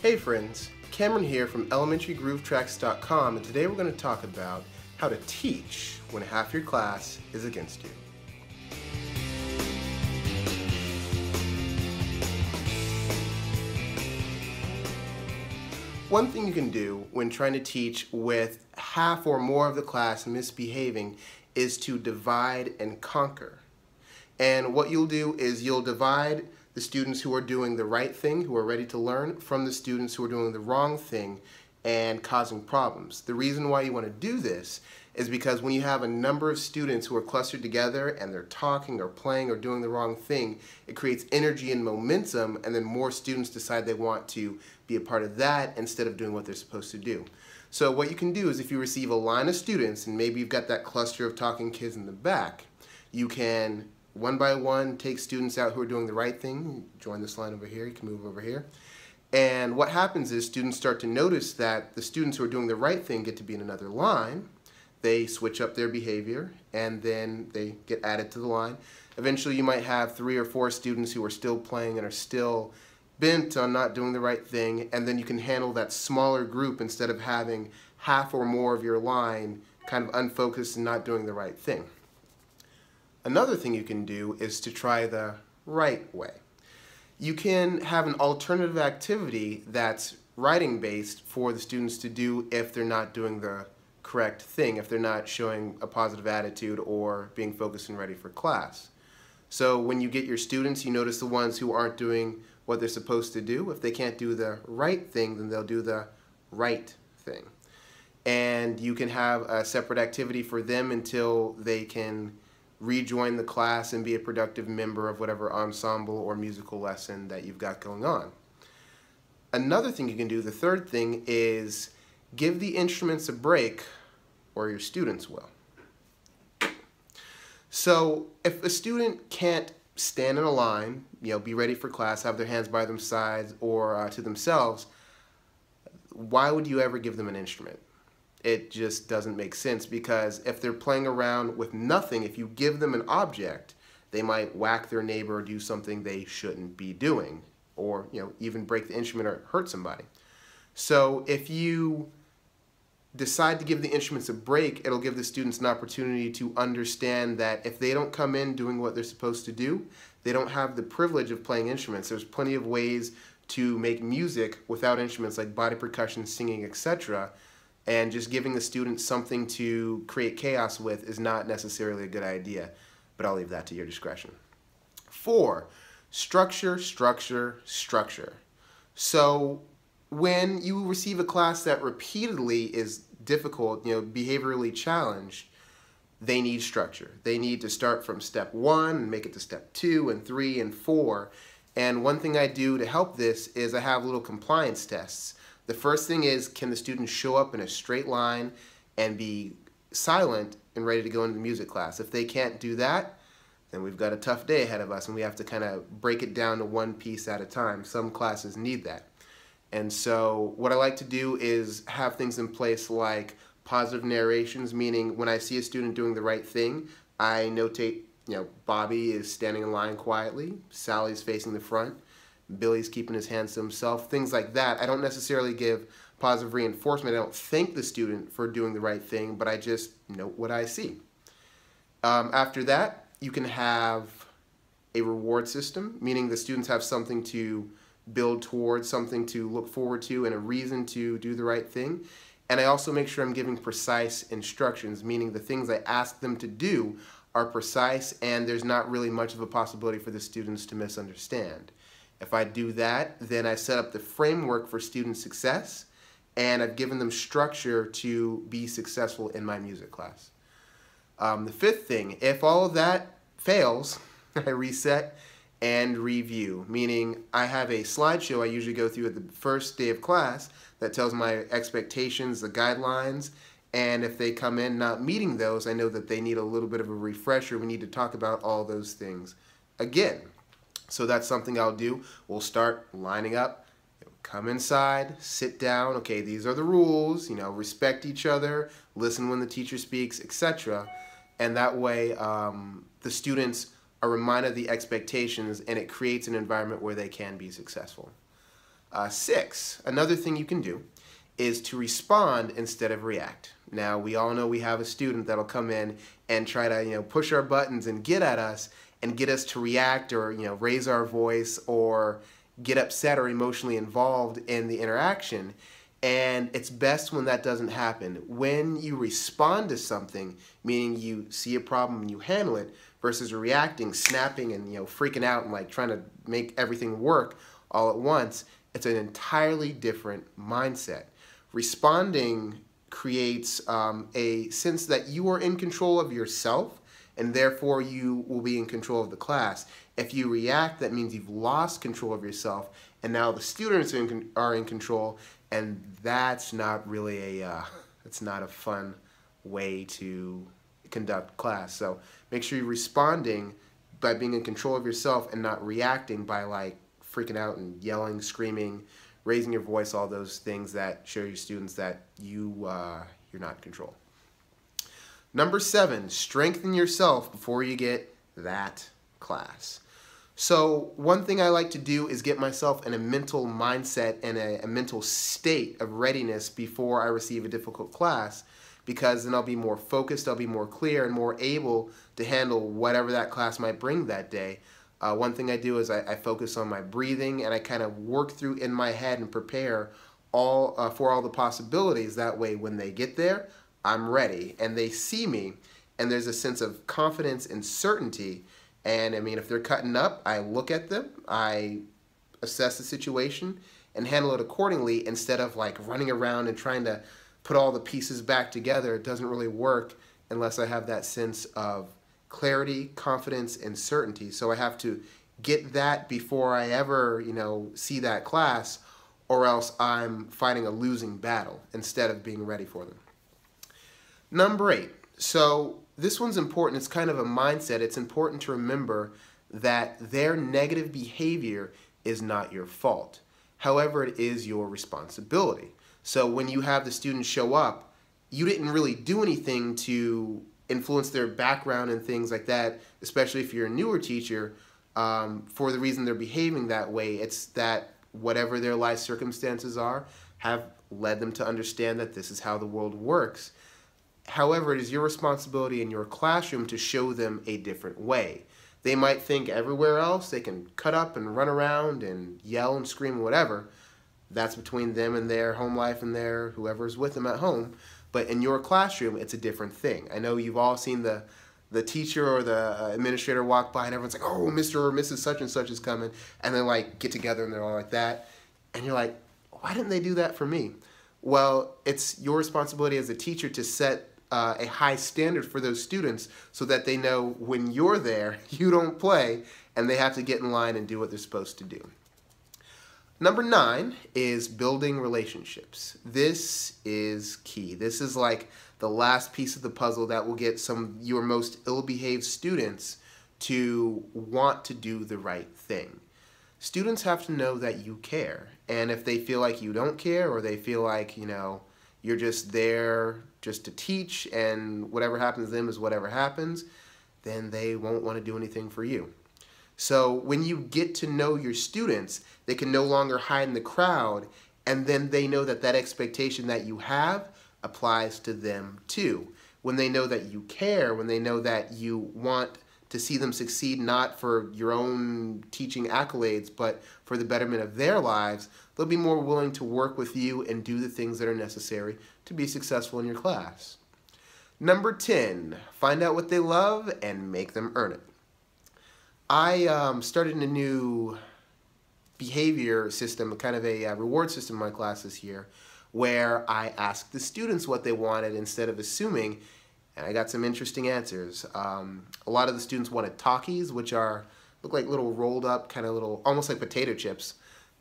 Hey friends, Cameron here from ElementaryGrooveTracks.com, and today we're going to talk about how to teach when half your class is against you. One thing you can do when trying to teach with half or more of the class misbehaving is to divide and conquer. And what you'll do is you'll divide the students who are doing the right thing, who are ready to learn, from the students who are doing the wrong thing and causing problems. The reason why you want to do this is because when you have a number of students who are clustered together and they're talking or playing or doing the wrong thing, it creates energy and momentum, and then more students decide they want to be a part of that instead of doing what they're supposed to do. So what you can do is if you receive a line of students and maybe you've got that cluster of talking kids in the back, you can one by one take students out who are doing the right thing. Join this line over here, you can move over here. And what happens is students start to notice that the students who are doing the right thing get to be in another line. They switch up their behavior and then they get added to the line. Eventually you might have 3 or 4 students who are still playing and are still bent on not doing the right thing, and then you can handle that smaller group instead of having half or more of your line kind of unfocused and not doing the right thing. Another thing you can do is to try the right way. You can have an alternative activity that's writing based for the students to do if they're not doing the correct thing, if they're not showing a positive attitude or being focused and ready for class. So when you get your students, you notice the ones who aren't doing what they're supposed to do. If they can't do the right thing, then they'll do the right thing. And you can have a separate activity for them until they can rejoin the class and be a productive member of whatever ensemble or musical lesson that you've got going on. Another thing you can do, the third thing, is give the instruments a break, or your students will. So if a student can't stand in a line, be ready for class, have their hands by their sides or to themselves, why would you ever give them an instrument? It just doesn't make sense, because if they're playing around with nothing, if you give them an object, they might whack their neighbor or do something they shouldn't be doing, or even break the instrument or hurt somebody. So if you decide to give the instruments a break, it'll give the students an opportunity to understand that if they don't come in doing what they're supposed to do, they don't have the privilege of playing instruments. There's plenty of ways to make music without instruments, like body percussion, singing, etc. And just giving the students something to create chaos with is not necessarily a good idea, but I'll leave that to your discretion. 4, structure, structure, structure. So when you receive a class that repeatedly is difficult, behaviorally challenged, they need structure. They need to start from step 1 and make it to step 2 and 3 and 4. And one thing I do to help this is I have little compliance tests. The first thing is, can the student show up in a straight line and be silent and ready to go into the music class? If they can't do that, then we've got a tough day ahead of us, and we have to kind of break it down to one piece at a time. Some classes need that. And so what I like to do is have things in place like positive narrations, meaning when I see a student doing the right thing, I notate, Bobby is standing in line quietly, Sally's facing the front, Billy's keeping his hands to himself, things like that. I don't necessarily give positive reinforcement. I don't thank the student for doing the right thing, but I just note what I see. After that, you can have a reward system, meaning the students have something to build towards, something to look forward to, and a reason to do the right thing. And I also make sure I'm giving precise instructions, meaning the things I ask them to do are precise and there's not really much of a possibility for the students to misunderstand. If I do that, then I set up the framework for student success, and I've given them structure to be successful in my music class. The 5th thing, if all of that fails, I reset and review, meaning I have a slideshow I usually go through at the first day of class that tells my expectations, the guidelines, and if they come in not meeting those, I know that they need a little bit of a refresher. We need to talk about all those things again. So that's something I'll do. We'll start lining up, come inside, sit down. Okay, these are the rules, respect each other, listen when the teacher speaks, etc. And that way the students are reminded of the expectations, and it creates an environment where they can be successful. 6, another thing you can do is to respond instead of react. Now, we all know we have a student that'll come in and try to, push our buttons and get at us and get us to react or, raise our voice or get upset or emotionally involved in the interaction. And it's best when that doesn't happen. When you respond to something, meaning you see a problem and you handle it, versus reacting, snapping, and freaking out and like trying to make everything work all at once, it's an entirely different mindset. Responding creates a sense that you are in control of yourself, and therefore you will be in control of the class. If you react, that means you've lost control of yourself, and now the students are in control, and that's not really it's not a fun way to conduct class. So make sure you're responding by being in control of yourself and not reacting by like freaking out and yelling, screaming, raising your voice, all those things that show your students that you're not in control. Number 7, strengthen yourself before you get that class. So one thing I like to do is get myself in a mental mindset and a mental state of readiness before I receive a difficult class, because then I'll be more focused, I'll be more clear, and more able to handle whatever that class might bring that day. One thing I do is I focus on my breathing, and I kind of work through in my head and prepare for all the possibilities. That way when they get there, I'm ready, and they see me, and there's a sense of confidence and certainty. And I mean, if they're cutting up, I look at them, I assess the situation, and handle it accordingly instead of like running around and trying to put all the pieces back together. It doesn't really work unless I have that sense of clarity, confidence, and certainty. So I have to get that before I ever, see that class, or else I'm fighting a losing battle instead of being ready for them. Number 8. So this one's important. It's kind of a mindset. It's important to remember that their negative behavior is not your fault. However, it is your responsibility. So when you have the students show up, you didn't really do anything to influence their background and things like that, especially if you're a newer teacher, for the reason they're behaving that way. It's that whatever their life circumstances are have led them to understand that this is how the world works. However, it is your responsibility in your classroom to show them a different way. They might think everywhere else they can cut up and run around and yell and scream and whatever. That's between them and their home life and their whoever's with them at home. But in your classroom, it's a different thing. I know you've all seen the teacher or the administrator walk by and everyone's like, oh, Mr. or Mrs. such and such is coming. And then like get together and they're all like that. And you're like, why didn't they do that for me? Well, it's your responsibility as a teacher to set a high standard for those students so that they know when you're there, you don't play, and they have to get in line and do what they're supposed to do. Number 9 is building relationships. This is key. This is like the last piece of the puzzle that will get some of your most ill-behaved students to want to do the right thing. Students have to know that you care, and if they feel like you don't care, or they feel like, you're just there just to teach and whatever happens to them is whatever happens, then they won't want to do anything for you. So when you get to know your students, they can no longer hide in the crowd, and then they know that that expectation that you have applies to them too. When they know that you care, when they know that you want to see them succeed not for your own teaching accolades, but for the betterment of their lives, they'll be more willing to work with you and do the things that are necessary to be successful in your class. Number 10, find out what they love and make them earn it. I started a new behavior system, kind of a reward system in my class this year, where I asked the students what they wanted instead of assuming, and I got some interesting answers. A lot of the students wanted Takis, which look like little rolled up, kind of little, almost like potato chips.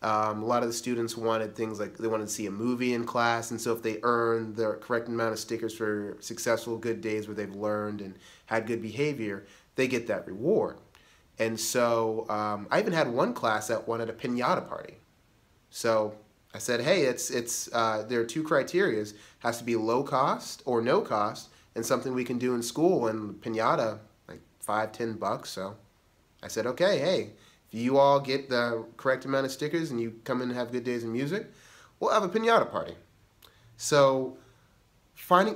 A lot of the students wanted things like they wanted to see a movie in class, and so if they earned the correct amount of stickers for successful good days where they've learned and had good behavior, they get that reward. And so I even had one class that wanted a piñata party. So I said, hey, there are 2 criteria. It has to be low cost or no cost, and something we can do in school, and piñata, like $5–10. So I said, okay, hey, If you all get the correct amount of stickers and you come in and have good days in music, we'll have a piñata party. So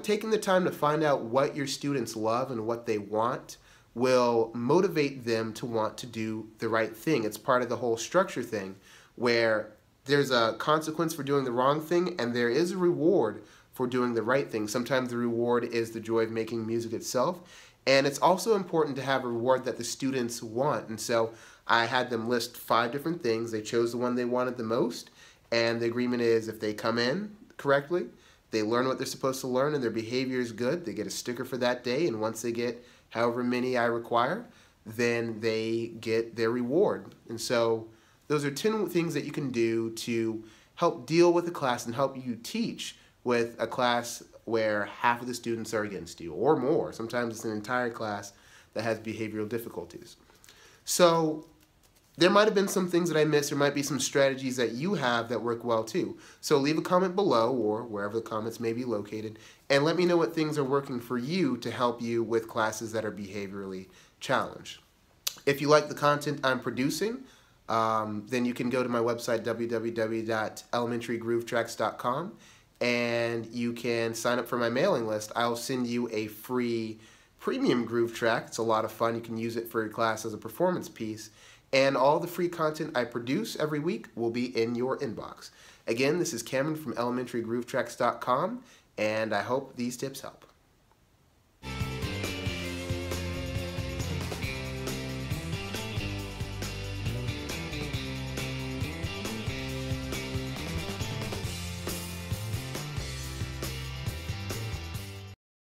taking the time to find out what your students love and what they want will motivate them to want to do the right thing. It's part of the whole structure thing where there's a consequence for doing the wrong thing and there is a reward for doing the right thing. Sometimes the reward is the joy of making music itself, and it's also important to have a reward that the students want. And so I had them list 5 different things. They chose the one they wanted the most, and the agreement is if they come in correctly, they learn what they're supposed to learn, and their behavior is good, they get a sticker for that day, and once they get however many I require, then they get their reward. And so those are 10 things that you can do to help deal with a class and help you teach with a class where half of the students are against you or more. Sometimes it's an entire class that has behavioral difficulties. So there might have been some things that I missed. There might be some strategies that you have that work well too. So leave a comment below or wherever the comments may be located and let me know what things are working for you to help you with classes that are behaviorally challenged. If you like the content I'm producing, then you can go to my website www.elementarygroovetracks.com and you can sign up for my mailing list. I'll send you a free premium groove track. It's a lot of fun. You can use it for your class as a performance piece. And all the free content I produce every week will be in your inbox. Again, this is Cameron from elementarygroovetracks.com, and I hope these tips help.